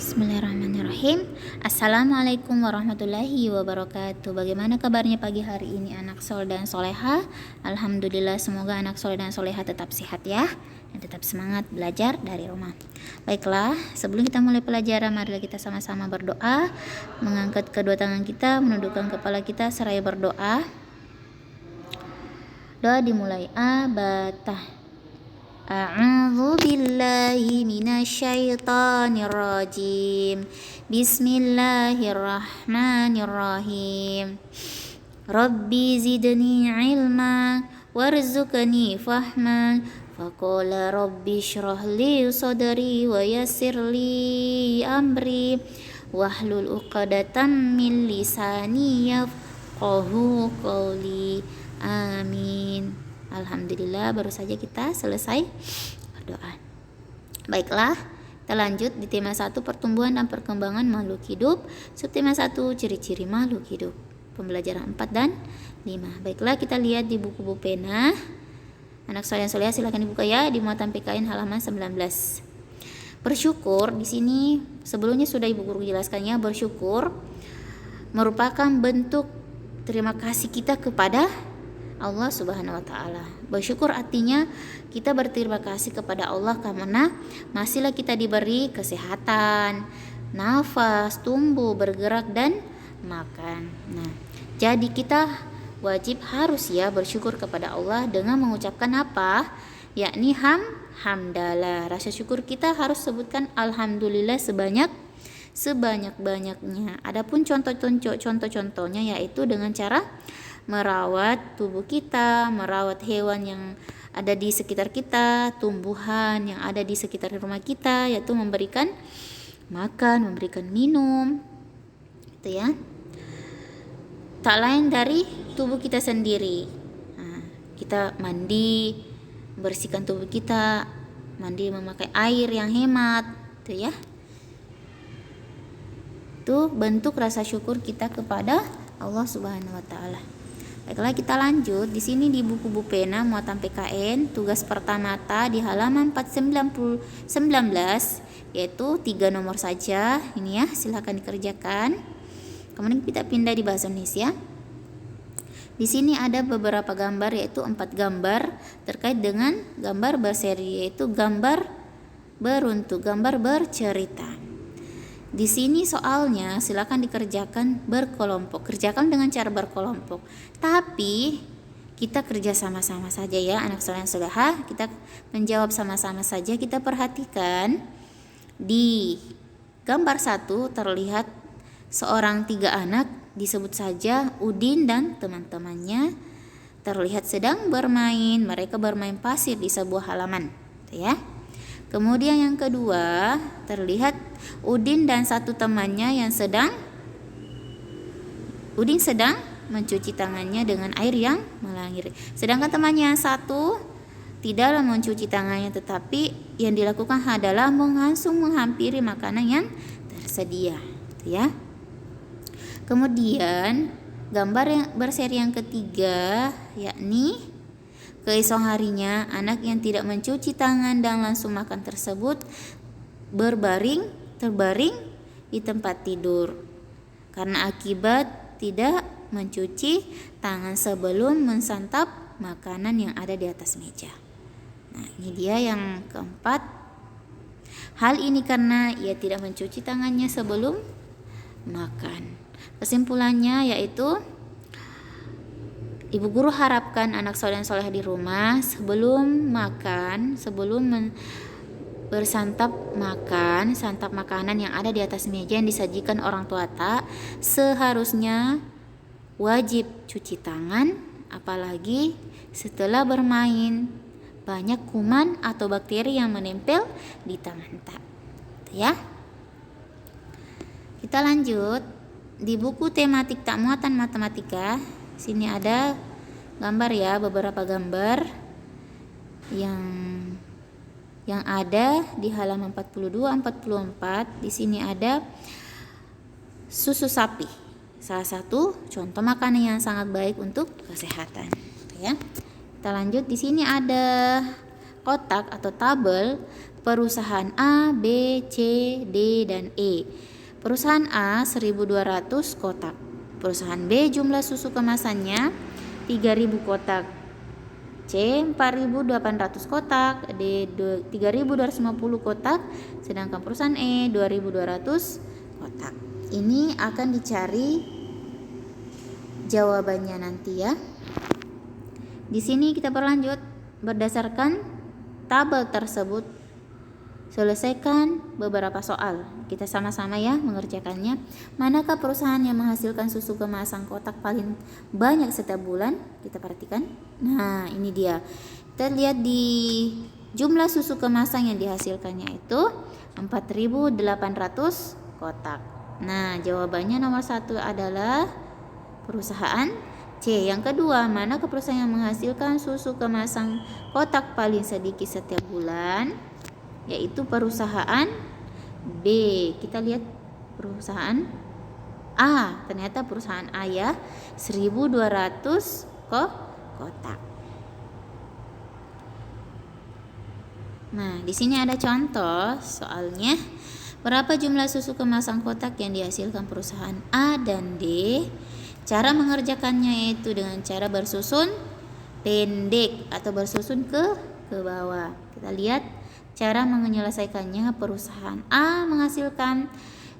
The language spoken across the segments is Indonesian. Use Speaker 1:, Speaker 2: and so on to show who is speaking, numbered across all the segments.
Speaker 1: Bismillahirrahmanirrahim. Assalamualaikum warahmatullahi wabarakatuh. Bagaimana kabarnya pagi hari ini anak soleh dan soleha? Alhamdulillah, semoga anak soleh dan soleha tetap sehat ya, dan tetap semangat belajar dari rumah. Baiklah, sebelum kita mulai pelajaran, marilah kita sama-sama berdoa, mengangkat kedua tangan kita, menundukkan kepala kita seraya berdoa. Doa dimulai. Abatah. A'udzu billahi minasyaitonir rajim. Bismillahirrahmanirrahim. Rabbi zidni ilma warzuqni fahma. Faqala rabbi shrah li sadri wa yassir li amri wahlul 'uqdatam min lisani yafqahu qawli. Amin. Alhamdulillah, baru saja kita selesai berdoa. Baiklah, kita lanjut di tema 1, pertumbuhan dan perkembangan makhluk hidup. Subtema 1, ciri-ciri makhluk hidup. Pembelajaran 4 dan 5. Baiklah, kita lihat di buku pena. Anak soleh soleh silakan dibuka ya, di muatan PKN halaman 19. Bersyukur di sini sebelumnya sudah Ibu Guru jelaskan ya, bersyukur merupakan bentuk terima kasih kita kepada Allah Subhanahu wa Ta'ala. Bersyukur artinya kita berterima kasih kepada Allah karena masihlah kita diberi kesehatan, nafas, tumbuh, bergerak dan makan. Nah, jadi kita wajib harus ya bersyukur kepada Allah dengan mengucapkan apa? Yakni hamdalah. Rasa syukur kita harus sebutkan alhamdulillah sebanyak-banyaknya. Adapun contoh-contohnya yaitu dengan cara merawat tubuh kita, merawat hewan yang ada di sekitar kita, tumbuhan yang ada di sekitar rumah kita, yaitu memberikan makan, memberikan minum, itu ya. Tak lain dari tubuh kita sendiri. Nah, kita mandi, bersihkan tubuh kita, mandi memakai air yang hemat, itu ya. Itu bentuk rasa syukur kita kepada Allah Subhanahu wa Ta'ala. Baiklah, kita lanjut. Di sini di buku pena muatan PKN tugas pertama di halaman 419 yaitu 3 nomor saja. Ini ya, silakan dikerjakan. Kemudian kita pindah di bahasa Indonesia. Di sini ada beberapa gambar yaitu 4 gambar terkait dengan gambar berseri, yaitu gambar beruntuk, gambar bercerita. Di sini soalnya silakan dikerjakan berkelompok. Kerjakan dengan cara berkelompok. Tapi kita kerja sama-sama saja ya anak soleh soleha. Kita menjawab sama-sama saja. Kita perhatikan di gambar 1 terlihat seorang 3 anak, disebut saja Udin dan teman-temannya, terlihat sedang bermain. Mereka bermain pasir di sebuah halaman, ya. Kemudian yang kedua terlihat Udin dan satu temannya yang Udin sedang mencuci tangannya dengan air yang mengalir. Sedangkan temannya yang satu tidaklah mencuci tangannya, tetapi yang dilakukan adalah menghampiri makanan yang tersedia, ya. Kemudian gambar yang berseri yang ketiga yakni keesokan harinya, anak yang tidak mencuci tangan dan langsung makan tersebut terbaring di tempat tidur karena akibat tidak mencuci tangan sebelum mensantap makanan yang ada di atas meja. Nah, ini dia yang keempat. Hal ini karena ia tidak mencuci tangannya sebelum makan. Kesimpulannya yaitu Ibu Guru harapkan anak soleh dan soleh di rumah sebelum makan, bersantap makanan yang ada di atas meja yang disajikan orang tua seharusnya wajib cuci tangan, apalagi setelah bermain banyak kuman atau bakteri yang menempel di tangan ya. Kita lanjut di buku tematik tak muatan matematika. Sini ada gambar ya, beberapa gambar yang ada di halaman 42-44. Di sini ada susu sapi, salah satu contoh makanan yang sangat baik untuk kesehatan, ya. Kita lanjut, di sini ada kotak atau tabel perusahaan A, B, C, D, dan E. Perusahaan A 1.200 kotak. Perusahaan B jumlah susu kemasannya 3.000 kotak. C 4.800 kotak, D 3.250 kotak, sedangkan perusahaan E 2.200 kotak. Ini akan dicari jawabannya nanti ya. Di sini kita berlanjut berdasarkan tabel tersebut. Selesaikan beberapa soal. Kita sama-sama ya mengerjakannya. Manakah perusahaan yang menghasilkan susu kemasan kotak paling banyak setiap bulan? Kita perhatikan. Nah, ini dia. Kita lihat di jumlah susu kemasan yang dihasilkannya itu 4.800 kotak. Nah, jawabannya nomor 1 adalah perusahaan C. Yang kedua, manakah perusahaan yang menghasilkan susu kemasan kotak paling sedikit setiap bulan? Yaitu perusahaan B. Kita lihat perusahaan A. Ternyata perusahaan A ya, 1.200 kotak. Nah, di sini ada contoh soalnya. Berapa jumlah susu kemasan kotak yang dihasilkan perusahaan A dan D? Cara mengerjakannya yaitu dengan cara bersusun pendek atau bersusun ke bawah. Kita lihat cara menyelesaikannya. Perusahaan A menghasilkan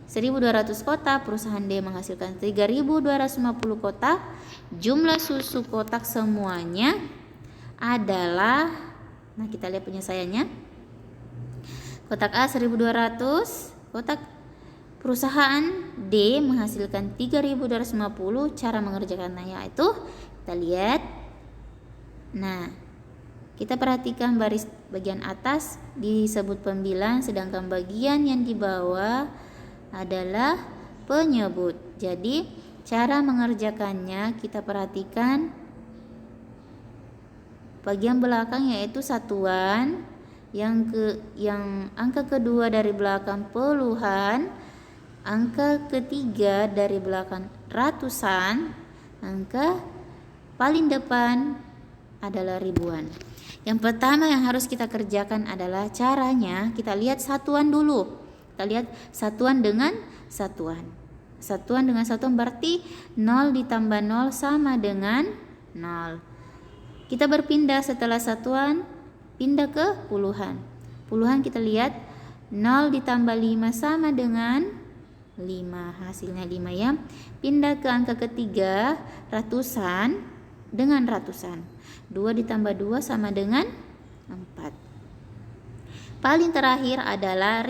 Speaker 1: 1.200 kotak, perusahaan D menghasilkan 3.250 kotak. Jumlah susu kotak semuanya adalah, nah kita lihat penyelesaiannya. Kotak A 1.200, kotak perusahaan D menghasilkan 3.250. Cara mengerjakannya yaitu kita lihat. Nah, kita perhatikan baris bagian atas disebut pembilang, sedangkan bagian yang di bawah adalah penyebut. Jadi, cara mengerjakannya kita perhatikan bagian belakang yaitu satuan, yang angka kedua dari belakang puluhan, angka ketiga dari belakang ratusan, angka paling depan adalah ribuan. Yang pertama yang harus kita kerjakan adalah caranya. Kita lihat satuan dulu. Kita lihat satuan dengan satuan. Satuan dengan satuan berarti 0 ditambah 0 sama dengan 0. Kita berpindah setelah satuan, pindah ke puluhan. Puluhan kita lihat 0 ditambah 5 sama dengan 5. Hasilnya 5 ya. Pindah ke angka ketiga, ratusan dengan ratusan. 2 ditambah 2 sama dengan 4. Paling terakhir adalah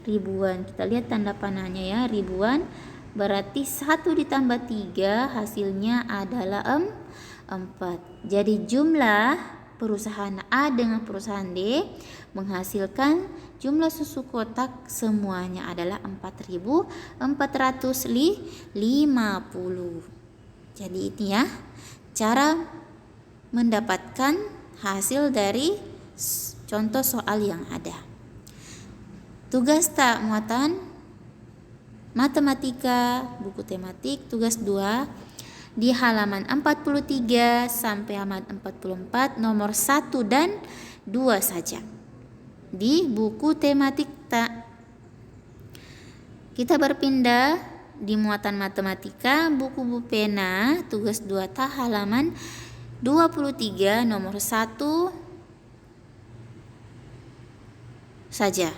Speaker 1: ribuan. Kita lihat tanda panahnya ya, ribuan. Berarti 1 ditambah 3 hasilnya adalah 4. Jadi jumlah perusahaan A dengan perusahaan D menghasilkan jumlah susu kotak semuanya adalah 4.450. Jadi ini ya cara mendapatkan hasil dari contoh soal yang ada. Tugas tak muatan matematika buku tematik tugas 2 di halaman 43 sampai halaman 44 nomor 1 dan 2 saja. Di buku tematik tak. Kita berpindah di muatan matematika buku pena tugas 2 tak halaman 23 nomor 1 saja.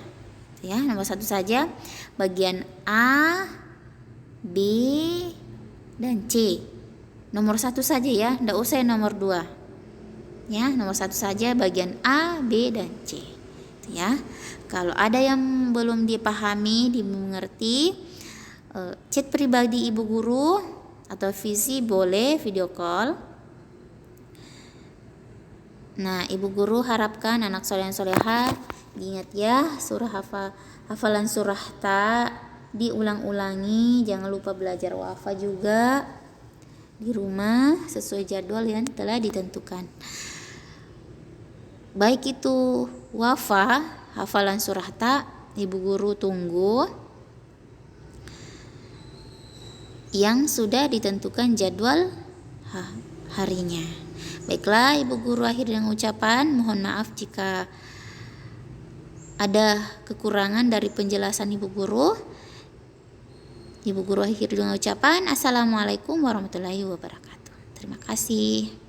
Speaker 1: Ya, nomor 1 saja. Bagian A, B, dan C. Nomor 1 saja ya, tidak usah nomor 2. Ya, nomor 1 saja bagian A, B, dan C. Ya. Kalau ada yang belum dipahami, dimengerti, chat pribadi ibu guru atau visi boleh video call. Nah, ibu guru harapkan anak soleh dan soleha diingat ya, hafalan surah ta diulang-ulangi, jangan lupa belajar wafa juga di rumah sesuai jadwal yang telah ditentukan. Baik itu wafa, hafalan surah ta, ibu guru tunggu yang sudah ditentukan jadwal harinya. Baiklah ibu guru, akhir dengan ucapan mohon maaf jika ada kekurangan dari penjelasan Ibu Guru. Ibu Guru akhiri dengan ucapan Assalamualaikum warahmatullahi wabarakatuh. Terima kasih.